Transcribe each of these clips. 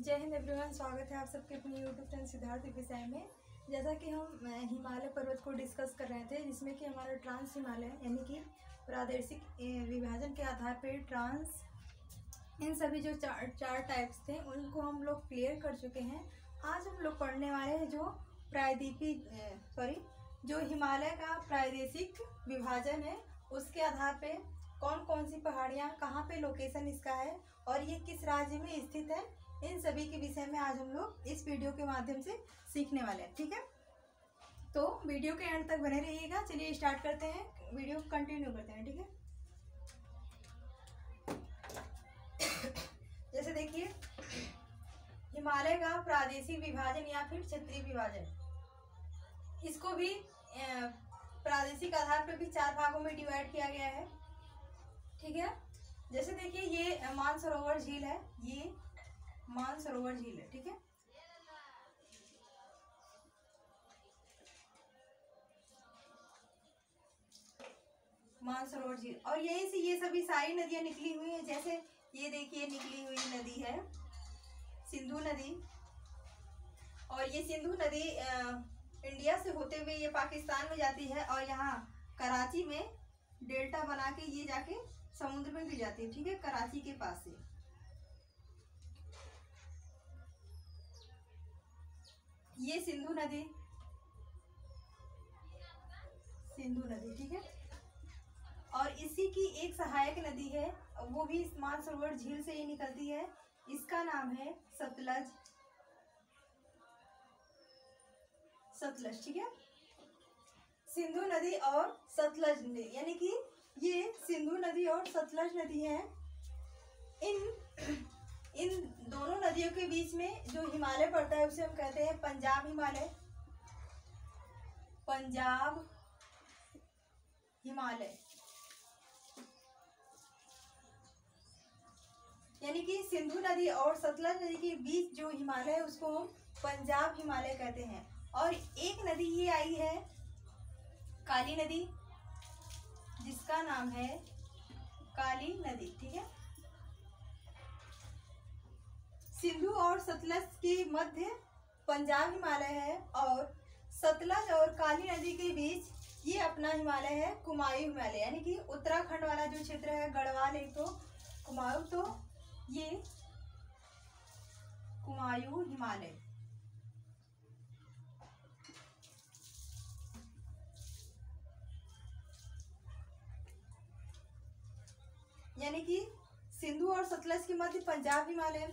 जय हिंद एवरीवन, स्वागत है आप सबके अपने यूट्यूब चैनल सिद्धार्थ विषय में। जैसा कि हम हिमालय पर्वत को डिस्कस कर रहे थे, जिसमें कि हमारा ट्रांस हिमालय यानी कि प्रादेशिक विभाजन के आधार पर ट्रांस, इन सभी जो चार टाइप्स थे उनको हम लोग क्लियर कर चुके हैं। आज हम लोग पढ़ने वाले हैं जो हिमालय का प्रादेशिक विभाजन है, उसके आधार पे कौन कौन सी पहाड़ियाँ, कहाँ पे लोकेशन इसका है और ये किस राज्य में स्थित है, इन सभी के विषय में आज हम लोग इस वीडियो के माध्यम से सीखने वाले हैं। ठीक है, तो वीडियो के एंड तक बने रहिएगा। चलिए स्टार्ट करते हैं, वीडियो कंटिन्यू करते हैं। ठीक है, जैसे देखिए, हिमालय का प्रादेशिक विभाजन या फिर क्षेत्रीय विभाजन, इसको भी प्रादेशिक आधार पर भी 4 भागों में डिवाइड किया गया है। ठीक है, जैसे देखिए, ये मानसरोवर झील है, ये मानसरोवर झील है। ठीक है, मानसरोवर झील, और यहीं से ये सभी सारी नदियां निकली हुई हैं। जैसे ये देखिए, निकली हुई नदी है सिंधु नदी, और ये सिंधु नदी इंडिया से होते हुए ये पाकिस्तान में जाती है और यहाँ कराची में डेल्टा बना के ये जाके समुद्र में गिर जाती है। ठीक है, कराची के पास से ये सिंधु नदी, ठीक है, और इसी की एक सहायक नदी है, वो भी मानसरोवर झील से ही निकलती है। इसका नाम है सतलज। ठीक है, सिंधु नदी और सतलज नदी, यानी कि ये सिंधु नदी और सतलज नदी है। इन दोनों नदियों के बीच में जो हिमालय पड़ता है उसे हम कहते हैं पंजाब हिमालय। पंजाब हिमालय, यानी कि सिंधु नदी और सतलज नदी के बीच जो हिमालय है उसको हम पंजाब हिमालय कहते हैं। और एक नदी ये आई है काली नदी, जिसका नाम है काली नदी। ठीक है, सिंधु और सतलज के मध्य पंजाब हिमालय है और सतलज और काली नदी के बीच ये अपना हिमालय है कुमायूं हिमालय, यानी कि उत्तराखंड वाला जो क्षेत्र है, गढ़वाल एक तो कुमायूं, तो ये कुमायूं हिमालय। यानी कि सिंधु और सतलज के मध्य पंजाब हिमालय,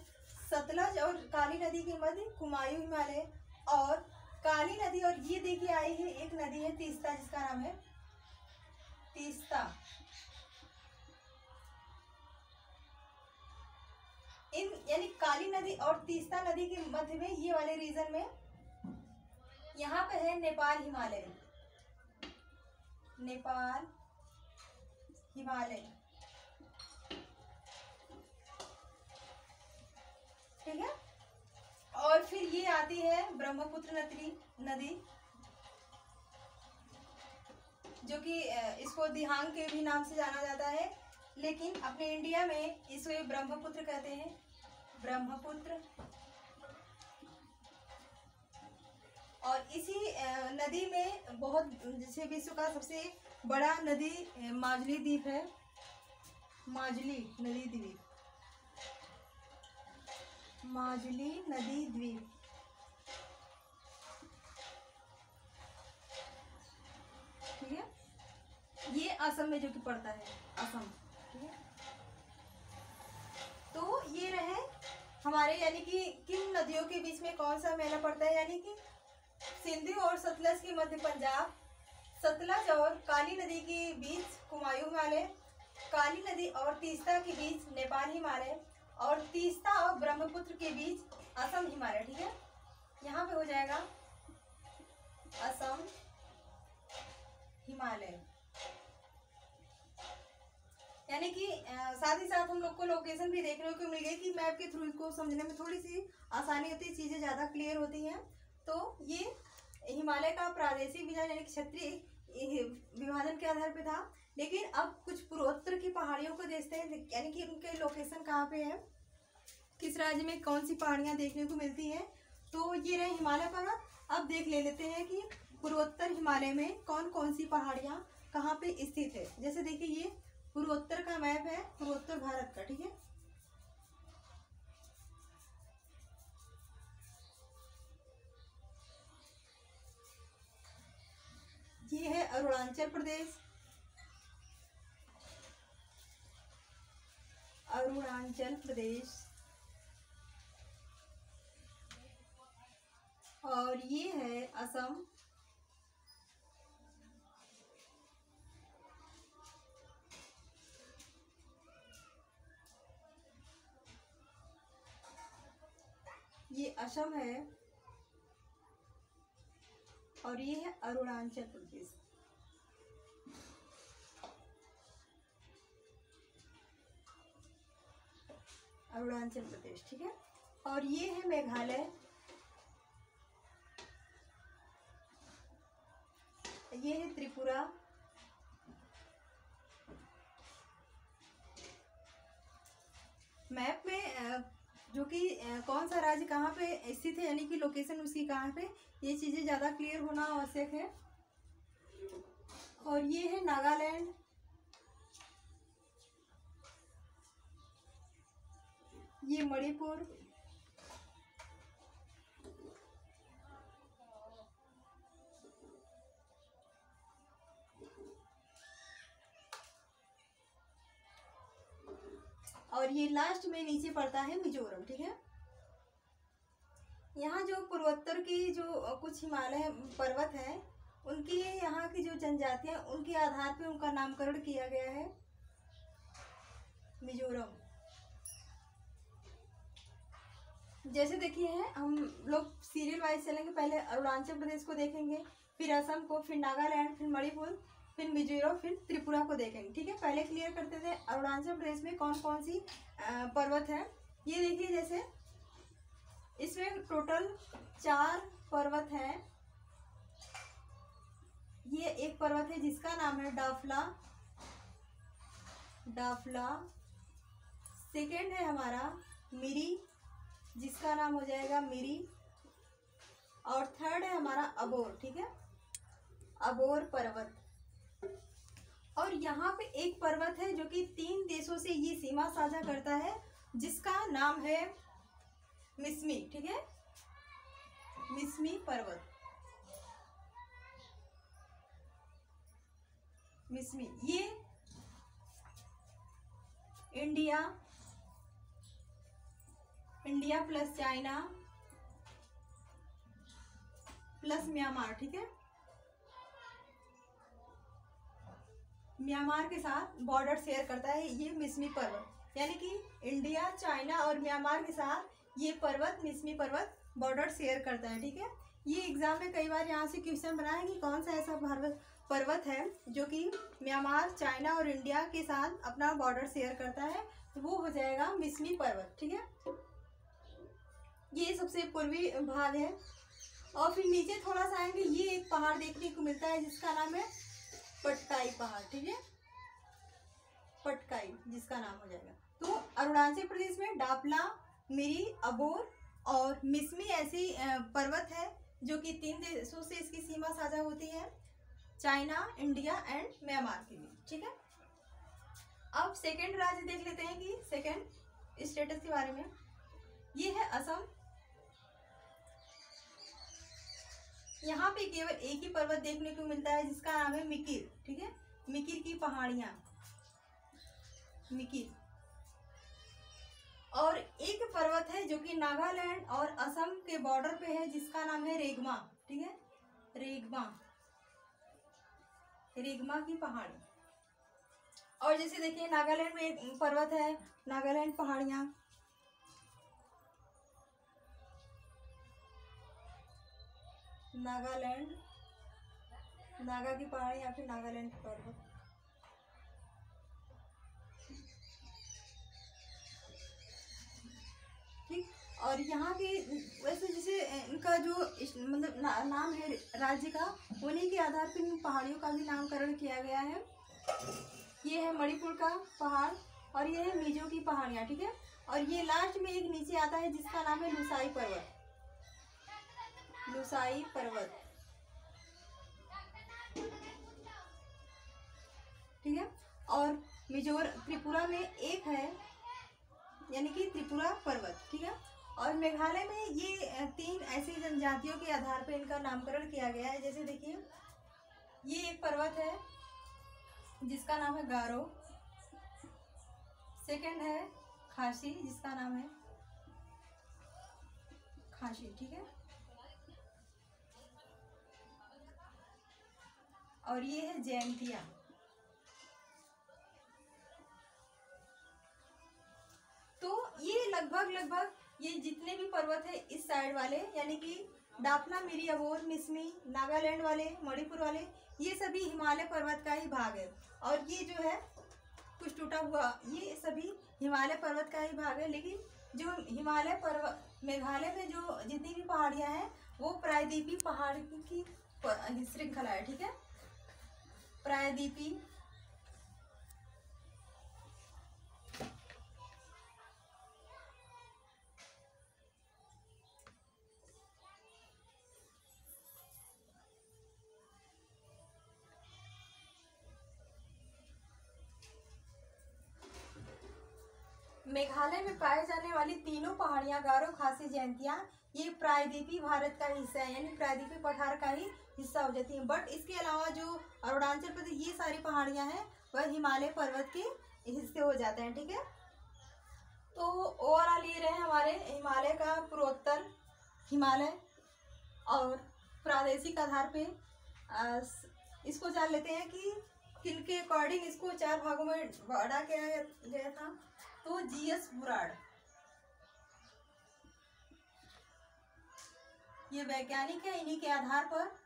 सतलज और काली नदी के मध्य कुमायूं हिमालय, और काली नदी, और ये देखिए आई है एक नदी है तीस्ता, जिसका नाम है तीस्ता। इन यानी काली नदी और तीस्ता नदी के मध्य में ये वाले रीजन में यहाँ पे है नेपाल हिमालय। नेपाल हिमालय, ठीक है, और फिर ये आती है ब्रह्मपुत्र नदी, जो कि इसको दिहांग के भी नाम से जाना जाता है, लेकिन अपने इंडिया में इसे ब्रह्मपुत्र कहते हैं, ब्रह्मपुत्र। और इसी नदी में बहुत, जैसे विश्व का सबसे बड़ा नदी माजुली द्वीप है, माजुली नदी द्वीप, माजुली नदी द्वीप। ठीक है, ये असम में जो कि पड़ता है, असम। ठीक है, तो ये रहे हमारे, यानी कि किन नदियों के बीच में कौन सा मेला पड़ता है, यानी कि सिंधु और सतलज के मध्य पंजाब, सतलज और काली नदी के बीच कुमायूं हिमालय, काली नदी और तीस्ता के बीच नेपाल हिमालय, और तीस्ता और ब्रह्मपुत्र के बीच असम हिमालय। ठीक है, यहाँ पे हो जाएगा असम हिमालय। यानी कि साथ ही साथ हम लोग को लोकेशन भी देखने को मिल गई कि मैप के थ्रू इसको समझने में थोड़ी सी आसानी होती है, चीज़ें ज़्यादा क्लियर होती हैं। तो ये हिमालय का प्रादेशिक विभाजन यानी क्षेत्रीय विभाजन के आधार पे था। लेकिन अब कुछ पूर्वोत्तर की पहाड़ियों को देखते हैं, यानी कि उनके लोकेशन कहाँ पे है। किस राज्य में कौन सी पहाड़ियाँ देखने को मिलती है? तो ये रहे हिमालय पर्वत। अब देख लेते हैं कि पूर्वोत्तर हिमालय में कौन कौन सी पहाड़ियाँ कहाँ पे स्थित है। जैसे देखिए ये पूर्वोत्तर का मैप है, पूर्वोत्तर भारत का, ठीक है। ये है अरुणाचल प्रदेश, अरुणाचल प्रदेश, और ये है असम, ये असम है, और ये है अरुणाचल प्रदेश। अरुणाचल प्रदेश, ठीक है। और ये है मेघालय, ये है त्रिपुरा, मैप में जो कि कौन सा राज्य कहाँ पे स्थित है, यानी कि लोकेशन उसकी कहाँ पे, ये चीज़ें ज़्यादा क्लियर होना आवश्यक है। और ये है नागालैंड, ये मणिपुर, और ये लास्ट में नीचे पड़ता है मिजोरम, ठीक है। यहाँ जो पूर्वोत्तर की जो कुछ हिमालय पर्वत हैं, उनकी यहाँ की जो जनजातियाँ, उनके आधार पे उनका नामकरण किया गया है मिजोरम। जैसे देखिए हैं, हम लोग सीरियल वाइज चलेंगे। पहले अरुणाचल प्रदेश को देखेंगे, फिर असम को, फिर नागालैंड, फिर मणिपुर, फिर मिजोरम, फिर त्रिपुरा को देखेंगे, ठीक है। पहले क्लियर करते थे अरुणाचल प्रदेश में कौन कौन सी पर्वत है। ये देखिए, जैसे इसमें टोटल 4 पर्वत हैं। ये एक पर्वत है जिसका नाम है डाफला, डाफला। सेकेंड है हमारा मिरी, जिसका नाम हो जाएगा मिरी। और थर्ड है हमारा अबोर, ठीक है, अबोर पर्वत। और यहाँ पे एक पर्वत है जो कि 3 देशों से ये सीमा साझा करता है, जिसका नाम है मिसमी, ठीक है, मिसमी पर्वत, मिसमी। ये India plus China plus Myanmar, ठीक है, म्यांमार के साथ बॉर्डर शेयर करता है ये मिसमी पर्वत। यानी कि इंडिया, चाइना और म्यांमार के साथ ये पर्वत, मिसमी पर्वत, बॉर्डर शेयर करता है, ठीक है। ये एग्जाम में कई बार यहाँ से क्वेश्चन बनाया कि कौन सा ऐसा पर्वत है जो कि म्यांमार, चाइना और इंडिया के साथ अपना बॉर्डर शेयर करता है, तो वो हो जाएगा मिसमी पर्वत, ठीक है। ये सबसे पूर्वी भाग है। और फिर नीचे थोड़ा सा आएंगे, ये एक पहाड़ देखने को मिलता है जिसका नाम है पटकाई पहाड़, ठीक है, पटकाई जिसका नाम हो जाएगा। तो अरुणाचल प्रदेश में डाफला, मिरी, अबोर और मिसमी ऐसी पर्वत है जो कि 3 देशों से इसकी सीमा साझा होती है, चाइना, इंडिया एंड म्यांमार के बीच, ठीक है। अब सेकेंड राज्य देख लेते हैं कि सेकेंड स्टेटस के बारे में। ये है असम। यहाँ पे केवल एक ही पर्वत देखने को मिलता है जिसका नाम है मिकिर, ठीक है, मिकिर की पहाड़ियाँ, मिकिर। और एक पर्वत है जो कि नागालैंड और असम के बॉर्डर पे है, जिसका नाम है रेगमा, ठीक है, रेगमा, रेगमा की पहाड़ी। और जैसे देखिए नागालैंड में एक पर्वत है, नागालैंड पहाड़ियाँ, नागालैंड, नागा की पहाड़ी या फिर नागालैंड पर्वत। ठीक। और यहाँ की वैसे जैसे इनका जो मतलब नाम है राज्य का, उन्हीं के आधार पर इन पहाड़ियों का भी नामकरण किया गया है। ये है मणिपुर का पहाड़ और ये है मिजो की पहाड़ियाँ, ठीक है। और ये लास्ट में एक नीचे आता है जिसका नाम है लुसाई पर्वत। लुसाई पर्वत, ठीक है। और त्रिपुरा में एक है, यानी कि त्रिपुरा पर्वत, ठीक है। और मेघालय में ये 3 ऐसी जनजातियों के आधार पर इनका नामकरण किया गया है। जैसे देखिए, ये एक पर्वत है जिसका नाम है गारो, सेकंड है खासी जिसका नाम है खासी, ठीक है। और ये है जयंतिया। तो ये लगभग ये जितने भी पर्वत है इस साइड वाले, यानी कि दाफना, मिरी, अबोर, मिसमी, नागालैंड वाले, मणिपुर वाले, ये सभी हिमालय पर्वत का ही भाग है। और ये जो है कुछ टूटा हुआ, ये सभी हिमालय पर्वत का ही भाग है। लेकिन जो हिमालय पर्वत, मेघालय में जो जितनी भी पहाड़ियाँ हैं वो प्रायद्वीपीय पहाड़ की श्रृंखला है, ठीक है। प्रायद्वीपीय मेघालय में पाए जाने वाली तीनों पहाड़ियां गारो, खासी, जयंतिया, ये प्रायद्वीपीय भारत का हिस्सा है, यानी प्रायद्वीपीय पठार का ही हिस्सा हो जाती है। बट इसके अलावा जो अरुणाचल प्रदेश, ये सारी पहाड़ियां हैं वह हिमालय पर्वत के हिस्से हो जाते हैं, ठीक है। तो ओवरऑल ये रहे हमारे हिमालय का पूर्वोत्तर हिमालय, और प्रादेशिक आधार पे इसको जान लेते हैं कि किनके अकॉर्डिंग इसको 4 भागों में बांटा गया था। तो जीएस बुराड़, ये वैज्ञानिक है। इन्हीं के आधार पर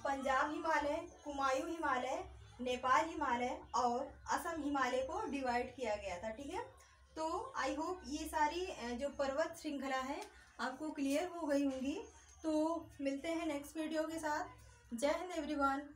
पंजाब हिमालय, कुमायूं हिमालय, नेपाल हिमालय और असम हिमालय को डिवाइड किया गया था, ठीक है। तो आई होप ये सारी जो पर्वत श्रृंखला है आपको क्लियर हो गई होंगी। तो मिलते हैं नेक्स्ट वीडियो के साथ। जय हिंद एवरीवन।